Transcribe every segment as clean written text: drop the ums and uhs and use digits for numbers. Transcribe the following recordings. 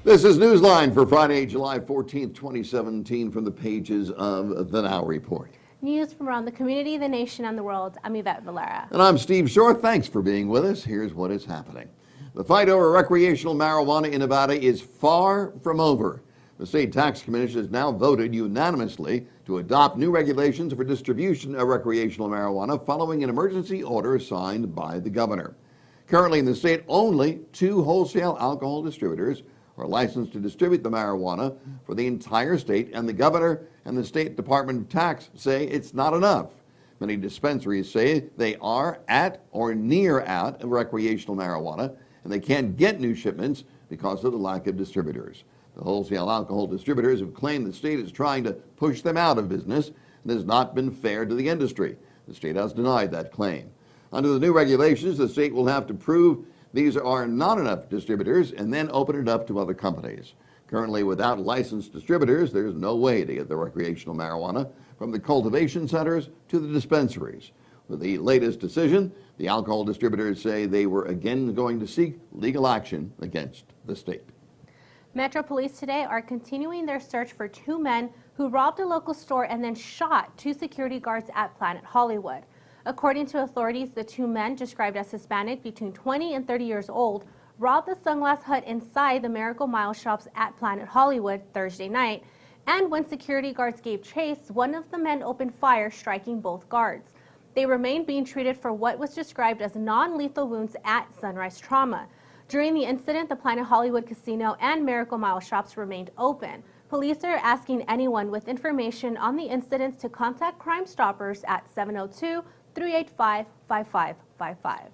This is Newsline for Friday, July 14th, 2017, from the pages of the Now Report. News from around the community, the nation, and the world. I'm Yvette Valera. And I'm Steve Shore. Thanks for being with us. Here's what is happening. The fight over recreational marijuana in Nevada is far from over. The State Tax Commission has now voted unanimously to adopt new regulations for distribution of recreational marijuana following an emergency order signed by the governor. Currently in the state, only 2 wholesale alcohol distributors are licensed to distribute the marijuana for the entire state, and the governor and the State Department of Tax say it's not enough. Many dispensaries say they are at or near out of recreational marijuana, and they can't get new shipments because of the lack of distributors. The wholesale alcohol distributors have claimed the state is trying to push them out of business and has not been fair to the industry. The state has denied that claim. Under the new regulations, the state will have to prove these are not enough distributors and then open it up to other companies. Currently, without licensed distributors, there's no way to get the recreational marijuana from the cultivation centers to the dispensaries. With the latest decision, the alcohol distributors say they were again going to seek legal action against the state. Metro Police today are continuing their search for 2 men who robbed a local store and then shot 2 security guards at Planet Hollywood. According to authorities, the 2 men, described as Hispanic, between 20 and 30 years old, robbed the Sunglass Hut inside the Miracle Mile shops at Planet Hollywood Thursday night. And when security guards gave chase, one of the men opened fire, striking both guards. They remained being treated for what was described as non-lethal wounds at Sunrise Trauma. During the incident, the Planet Hollywood Casino and Miracle Mile shops remained open. Police are asking anyone with information on the incidents to contact Crime Stoppers at 702-385-5555.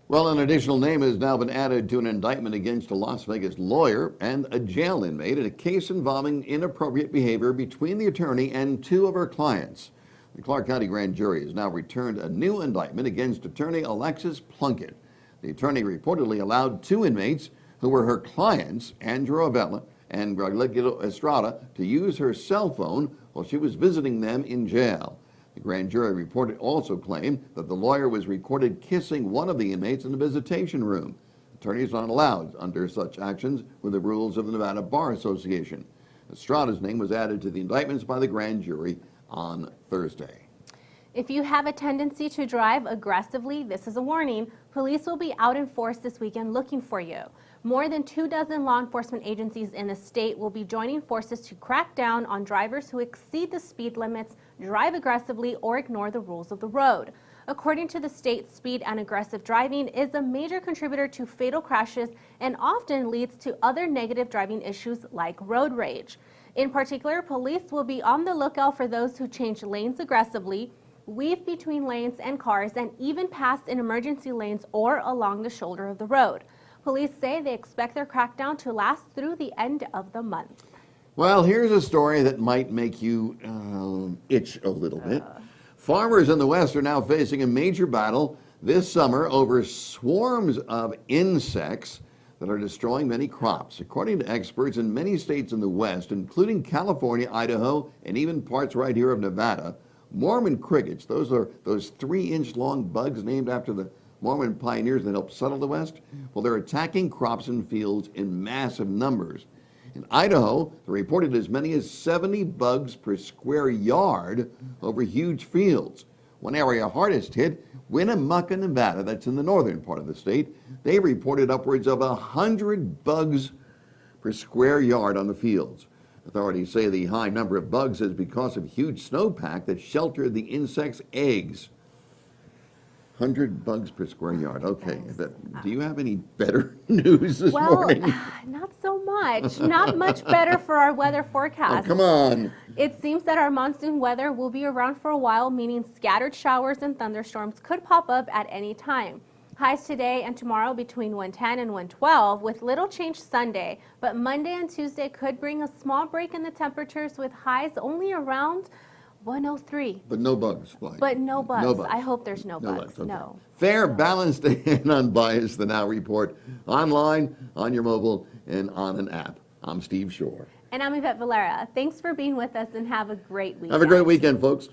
Well, an additional name has now been added to an indictment against a Las Vegas lawyer and a jail inmate in a case involving inappropriate behavior between the attorney and 2 of her clients. The Clark County Grand Jury has now returned a new indictment against attorney Alexis Plunkett. The attorney reportedly allowed 2 inmates who were her clients, Andrew Avella and Gregorio Estrada, to use her cell phone while she was visiting them in jail. The grand jury report also claimed that the lawyer was recorded kissing one of the inmates in the visitation room. Attorneys are not allowed under such actions with the rules of the Nevada Bar Association. Estrada's name was added to the indictments by the grand jury on Thursday. If you have a tendency to drive aggressively, this is a warning. Police will be out in force this weekend looking for you. More than 24 law enforcement agencies in the state will be joining forces to crack down on drivers who exceed the speed limits, drive aggressively, or ignore the rules of the road. According to the state, speed and aggressive driving is a major contributor to fatal crashes and often leads to other negative driving issues like road rage. In particular, police will be on the lookout for those who change lanes aggressively, weave between lanes and cars, and even pass in emergency lanes or along the shoulder of the road. Police say they expect their crackdown to last through the end of the month. Well, here's a story that might make you itch a little bit. Farmers in the West are now facing a major battle this summer over swarms of insects that are destroying many crops. According to experts in many states in the West, including California, Idaho, and even parts right here of Nevada, Mormon crickets, those are those 3-inch long bugs named after the Mormon pioneers that helped settle the West. Well, they're attacking crops and fields in massive numbers. In Idaho, they reported as many as 70 bugs per square yard over huge fields. One area hardest hit, Winnemucca, Nevada, that's in the northern part of the state. They reported upwards of 100 bugs per square yard on the fields. Authorities say the high number of bugs is because of huge snowpack that sheltered the insects' eggs. 100 bugs per square yard. Okay. Do you have any better news this morning? Well, not so much. Not much better for our weather forecast. Oh, come on. It seems that our monsoon weather will be around for a while, meaning scattered showers and thunderstorms could pop up at any time. Highs today and tomorrow between 110 and 112, with little change Sunday, but Monday and Tuesday could bring a small break in the temperatures with highs only around 103. But no bugs flying. But no bugs. No bugs. I hope there's no bugs. Okay. No. Fair, balanced, and unbiased. The Now Report online, on your mobile, and on an app. I'm Steve Shore. And I'm Yvette Valera. Thanks for being with us and have a great weekend. Have a great weekend, folks.